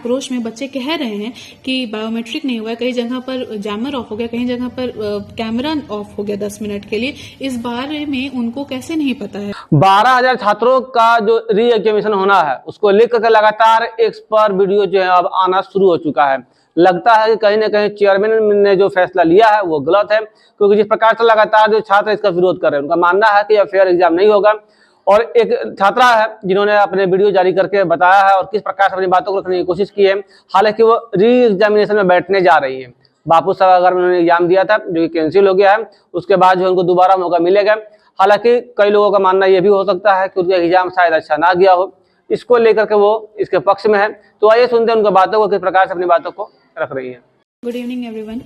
आक्रोश में बच्चे कह रहे हैं कि बायोमेट्रिक नहीं हुआ है, कई जगह पर जैमर ऑफ हो गया, कई जगह पर कैमरा ऑफ हो गया 10 मिनट के लिए, इस बारे में उनको कैसे नहीं पता है। 12,000 छात्रों का जो री एग्जामिनेशन होना है उसको लेकर लगातार एक्स पर वीडियो जो है अब आना शुरू हो चुका है। लगता है कि कहीं ना कहीं चेयरमैन ने जो फैसला लिया है वो गलत है, क्योंकि जिस प्रकार से लगातार जो छात्र इसका विरोध कर रहे हैं, उनका मानना है कि यह फेयर एग्जाम नहीं होगा। और एक छात्रा है जिन्होंने अपने वीडियो जारी करके बताया है और किस प्रकार से अपनी बातों को रखने की कोशिश की है। हालांकि वो री एग्जामिनेशन में बैठने जा रही है। बापू सागर में उन्होंने एग्जाम दिया था जो कि कैंसिल हो गया है, उसके बाद जो उनको दोबारा मौका मिलेगा। हालांकि कई लोगों का मानना यह भी हो सकता है कि उनका एग्जाम शायद अच्छा ना गया हो, इसको लेकर के वो इसके पक्ष में है। तो आइए सुनते हैं उनकी बातों को, किस प्रकार से अपनी बातों को रख रही है। गुड इवनिंग एवरीवन,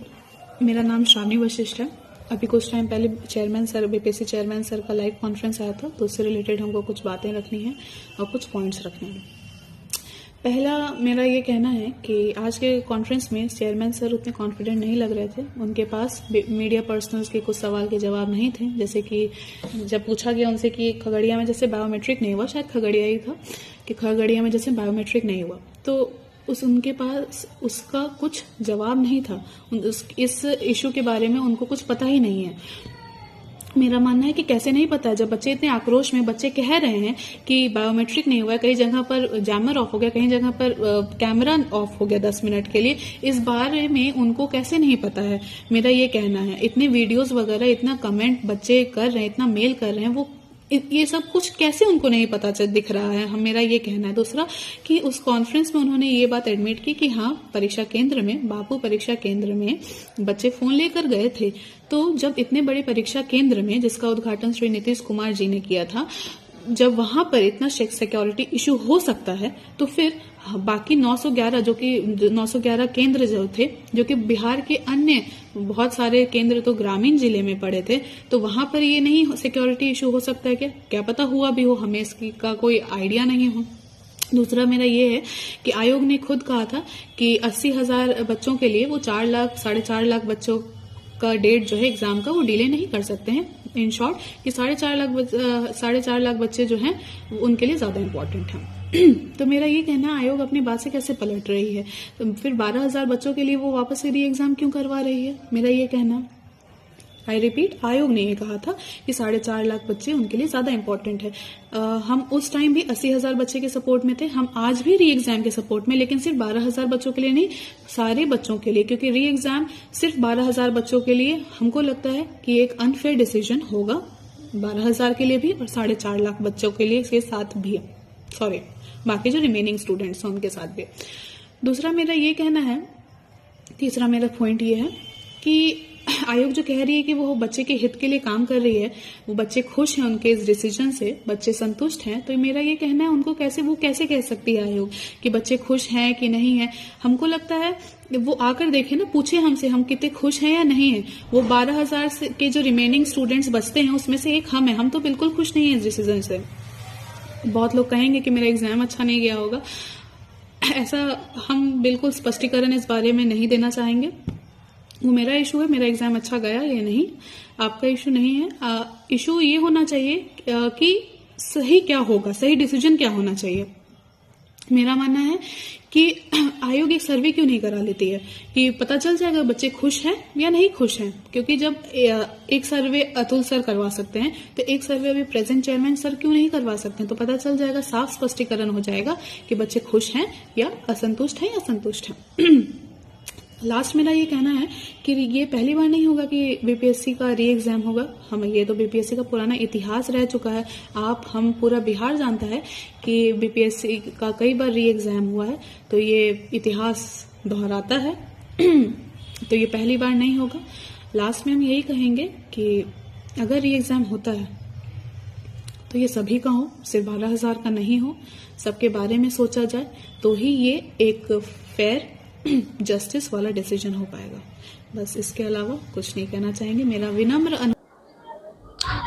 मेरा नाम श्रावणी वशिष्ठ है। अभी कुछ टाइम पहले chairman sir, BPSC chairman sir का लाइव कॉन्फ्रेंस आया था, तो उससे रिलेटेड हमको कुछ बातें रखनी है और कुछ पॉइंट्स रखने हैं। पहला मेरा ये कहना है कि आज के कॉन्फ्रेंस में चेयरमैन सर उतने कॉन्फिडेंट नहीं लग रहे थे। उनके पास मीडिया पर्सनल्स के कुछ सवाल के जवाब नहीं थे, जैसे कि जब पूछा गया उनसे कि खगड़िया में जैसे बायोमेट्रिक नहीं हुआ, शायद खगड़िया ही था, कि खगड़िया में जैसे बायोमेट्रिक नहीं हुआ, तो उनके पास उसका कुछ जवाब नहीं था। इस इशू के बारे में उनको कुछ पता ही नहीं है। मेरा मानना है कि कैसे नहीं पता है, जब बच्चे इतने आक्रोश में बच्चे कह रहे हैं कि बायोमेट्रिक नहीं हुआ है, कई जगह पर जैमर ऑफ हो गया, कई जगह पर कैमरा ऑफ हो गया 10 मिनट के लिए, इस बारे में उनको कैसे नहीं पता है, मेरा ये कहना है। इतने वीडियोस वगैरह, इतना कमेंट बच्चे कर रहे हैं, इतना मेल कर रहे हैं, वो ये सब कुछ कैसे उनको नहीं पता दिख रहा है, मेरा ये कहना है। दूसरा कि उस कॉन्फ्रेंस में उन्होंने ये बात एडमिट की कि हाँ, परीक्षा केंद्र में, बापू परीक्षा केंद्र में बच्चे फोन लेकर गए थे। तो जब इतने बड़े परीक्षा केंद्र में, जिसका उद्घाटन श्री नीतीश कुमार जी ने किया था, जब वहां पर इतना सिक्योरिटी इशू हो सकता है, तो फिर बाकी 911 जो कि 911 केंद्र जो थे, जो कि बिहार के अन्य बहुत सारे केंद्र तो ग्रामीण जिले में पड़े थे, तो वहां पर ये नहीं सिक्योरिटी इशू हो सकता है क्या पता हुआ भी हो, हमें इसका कोई आइडिया नहीं हो। दूसरा मेरा ये है कि आयोग ने खुद कहा था कि 80,000 बच्चों के लिए वो 4 लाख 4.5 लाख बच्चों का डेट जो है एग्जाम का, वो डिले नहीं कर सकते हैं। इन शॉर्ट कि 4.5 लाख बच्चे जो हैं उनके लिए ज्यादा इम्पोर्टेंट हैं। तो मेरा ये कहना, आयोग अपनी बात से कैसे पलट रही है, तो फिर 12,000 बच्चों के लिए वो वापस से री एग्जाम क्यों करवा रही है, मेरा ये कहना। आई रिपीट, आयोग ने ये कहा था कि 4.5 लाख बच्चे उनके लिए ज्यादा इंपॉर्टेंट है। हम उस टाइम भी 80,000 बच्चे के सपोर्ट में थे, हम आज भी री एग्जाम के सपोर्ट में, लेकिन सिर्फ 12,000 बच्चों के लिए नहीं, सारे बच्चों के लिए, क्योंकि री एग्जाम सिर्फ 12,000 बच्चों के लिए हमको लगता है कि एक अनफेयर डिसीजन होगा, 12,000 के लिए भी और 4.5 लाख बच्चों के लिए इसके साथ भी, सॉरी बाकी जो रिमेनिंग स्टूडेंट्स हैं उनके साथ भी। दूसरा मेरा ये कहना है, तीसरा मेरा पॉइंट ये है कि आयोग जो कह रही है कि वो बच्चे के हित के लिए काम कर रही है, वो बच्चे खुश हैं उनके इस डिसीजन से, बच्चे संतुष्ट हैं, तो मेरा ये कहना है उनको कैसे कह सकती है आयोग कि बच्चे खुश हैं कि नहीं है। हमको लगता है वो आकर देखे ना, पूछे हमसे हम कितने खुश हैं या नहीं है। वो 12,000 के जो रिमेनिंग स्टूडेंट्स बचते हैं उसमें से एक हम है, हम तो बिल्कुल खुश नहीं है इस डिसीजन से। बहुत लोग कहेंगे कि मेरा एग्जाम अच्छा नहीं गया होगा, ऐसा हम बिल्कुल स्पष्टीकरण इस बारे में नहीं देना चाहेंगे। वो मेरा इशू है, मेरा एग्जाम अच्छा गया या नहीं, आपका इशू नहीं है। इशू ये होना चाहिए कि सही क्या होगा, सही डिसीजन क्या होना चाहिए। मेरा मानना है कि आयोग एक सर्वे क्यों नहीं करा लेती है कि पता चल जाएगा बच्चे खुश हैं या नहीं खुश हैं, क्योंकि जब एक सर्वे अतुल सर करवा सकते हैं तो एक सर्वे अभी प्रेजेंट चेयरमैन सर क्यों नहीं करवा सकते हैं, तो पता चल जाएगा, साफ स्पष्टीकरण हो जाएगा कि बच्चे खुश हैं या असंतुष्ट हैं या संतुष्ट हैं। लास्ट मेरा ये कहना है कि ये पहली बार नहीं होगा कि बीपीएससी का री एग्जाम होगा, हमें ये तो बीपीएससी का पुराना इतिहास रह चुका है। हम पूरा बिहार जानता है कि बीपीएससी का कई बार री एग्जाम हुआ है, तो ये इतिहास दोहराता है। तो ये पहली बार नहीं होगा। लास्ट में हम यही कहेंगे कि अगर री एग्जाम होता है तो ये सभी का हो, सिर्फ 12,000 का नहीं हो, सबके बारे में सोचा जाए, तो ही ये एक फेयर जस्टिस वाला डिसीजन हो पाएगा। बस इसके अलावा कुछ नहीं कहना चाहेंगे। मेरा विनम्र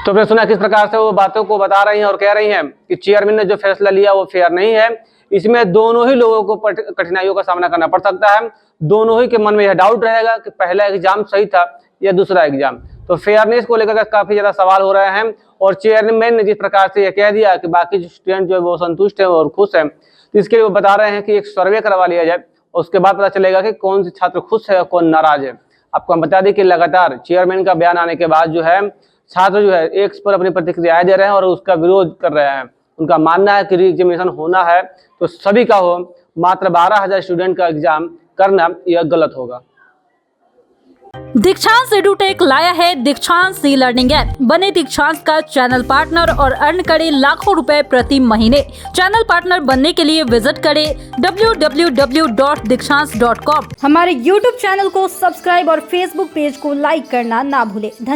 तो आपने सुना किस प्रकार से वो बातों को बता रही हैं और कह रही हैं कि चेयरमैन ने जो फैसला लिया वो फेयर नहीं है। इसमें दोनों ही लोगों को कठिनाइयों का सामना करना पड़ सकता है। दोनों ही के मन में यह डाउट रहेगा कि पहला एग्जाम सही था या दूसरा एग्जाम। तो फेयरनेस को लेकर काफी ज्यादा सवाल हो रहे हैं और चेयरमैन ने जिस प्रकार से यह कह दिया कि बाकी स्टूडेंट जो है वो संतुष्ट है और खुश है, तो इसके लिए वो बता रहे हैं कि एक सर्वे करवा लिया जाए, उसके बाद पता चलेगा कि कौन से छात्र खुश है और कौन नाराज है। आपको हम बता दें कि लगातार चेयरमैन का बयान आने के बाद जो है छात्र जो है एक्स पर अपनी प्रतिक्रियाएं दे रहे हैं और उसका विरोध कर रहे हैं। उनका मानना है कि री एग्जामिनेशन होना है तो सभी का हो, मात्र 12,000 स्टूडेंट का एग्जाम करना यह गलत होगा। दीक्षांत एडुटेक लाया है दीक्षांत सी लर्निंग ऐप। बने दीक्षांत का चैनल पार्टनर और अर्न करें लाखों रुपए प्रति महीने। चैनल पार्टनर बनने के लिए विजिट करें www.dikshans.com। हमारे YouTube चैनल को सब्सक्राइब और Facebook पेज को लाइक करना ना भूलें।